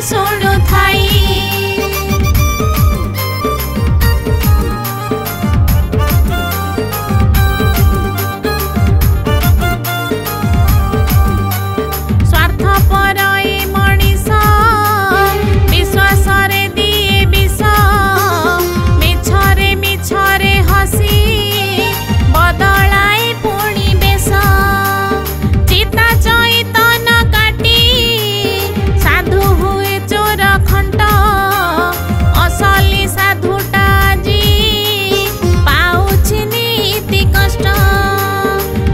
ଶୁଣୁ ଥାଇ। ସ୍ୱାର୍ଥପର ଏ ମଣିଷ ବିଶ୍ୱାସରେ ଦିଏ ବିଷ, ମିଛରେ ମିଛରେ ହସି ବଦଳାଏ ପୁଣି ବେଶ। ଚିତା ଚୈତନ କାଟି ସାଧୁ ହୁଏ ଚୋର ଖଣ୍ଟ, ଅସଲି ସାଧୁଟା ଆଜି ପାଉଛି ନୀତି କଷ୍ଟ।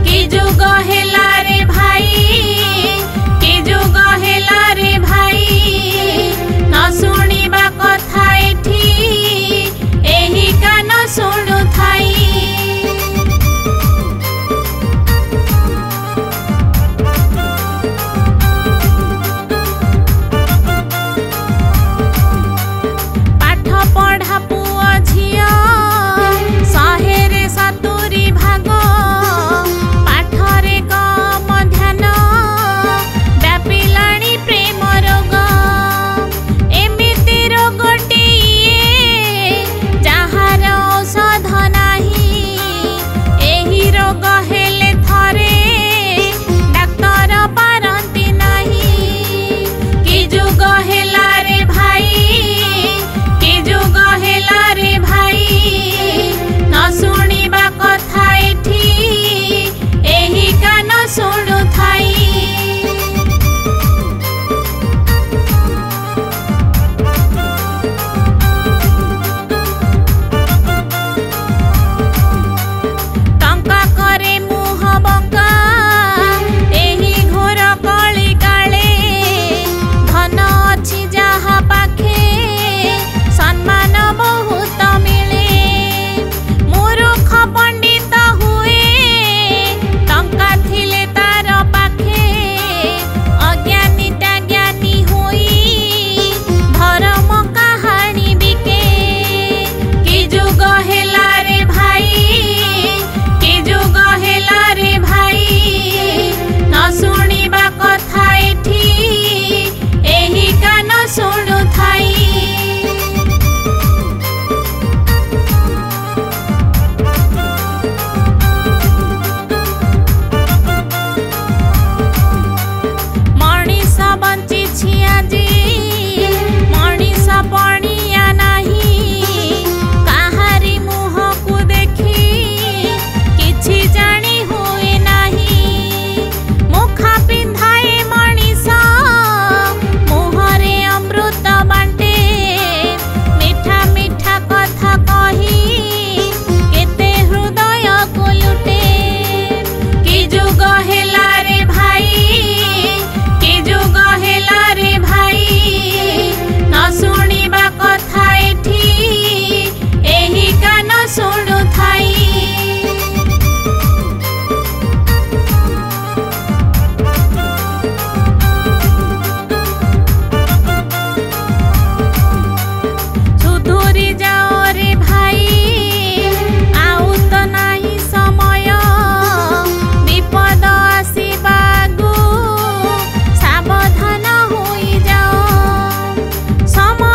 କି ଯୁଗ ହେଲା ରେ ଭାଇ, କି ଯୁଗ ହେଲା ରେ ଭାଇ, ନ ଶୁଣିବା କଥା ଏଠି ଏହି କାନ ଶୁଣୁ ଥାଇ। ପାଠ ପଢ଼ା ପୁଅ ଝିଅ ଶହେରେ 70 ଭାଗ, ପାଠରେ କମ ଧ୍ୟାନ ବ୍ୟାପିଲାଣି ପ୍ରେମ ରୋଗ। ଏମିତି ରୋଗଟିଏ ଯାହାର ଔଷଧ ନାହିଁ, ଏହି ରୋଗ ହେଲେ ଥରେ ଡାକ୍ତର ପାରନ୍ତି ନାହିଁ। କି ଯୁଗ ହେଲା ରେ ଭାଇ, କି ଯୁଗ ହେଲା ରେ ଭାଇ, ନ ଶୁଣିବା କଥା ଏଠି ଏହି କାନ ଶୁଣୁ ଥାଇ। ଟଙ୍କା କରେ ମୁହଁ ବଙ୍କା ଏହି ଘୋର କଳି କାଳେ, ଧନ ଅଛି ଯାହା ପାଖେ ସମ୍ମାନ ବହୁତ ମିଳେ। ମୂର୍ଖ ପଣ୍ଡିତ ହୁଏ ଟଙ୍କା ଥିଲେ ତାର ପାଖେ, ଅଜ୍ଞାନୀଟା ଜ୍ଞାନୀ ହୋଇ ଧର୍ମ କାହାଣୀ ବିକେ। କି ଯୁଗ ହେଲା ରେ ଭାଇ, କି ଯୁଗ ହେଲା ରେ ଭାଇ, ନ ଶୁଣିବା କଥା ଏଠି ଏହି କାନ ଶୁଣୁ ଥାଇ। ମଣିଷ ବଞ୍ଚିଛି ଆଜି, ମଣିଷ ପଣିଆ ନାହିଁ, କାହାରି ମୁହଁକୁ ଦେଖି କିଛି ଜାଣି ହୁଏ ନାହିଁ। ମୁଖା ପିନ୍ଧାଏ ମଣିଷ, ମୁହଁରେ ଅମୃତ ବାଣ୍ଟେ, ମିଠା ମିଠା କଥା କହି କେତେ ହୃଦୟକୁ ଲୁଟେ। କି ଯୁଗ ହେଲା ରେ ଭାଇ, କି ଯୁଗ ହେଲା ରେ ଭାଇ, ନ ଶୁଣିବା କଥା ଏଠି ଏହି କାନ ଶୁଣୁ ଥାଇ। ସୁଧୁରି ଯାଅ ରେ ଭାଇ, ଆଉ ତ ନାହିଁ ସମୟ, ବିପଦ ଆସିବା ଆଗୁ ସାବଧାନ ହୋଇଯାଅ। ସମୟ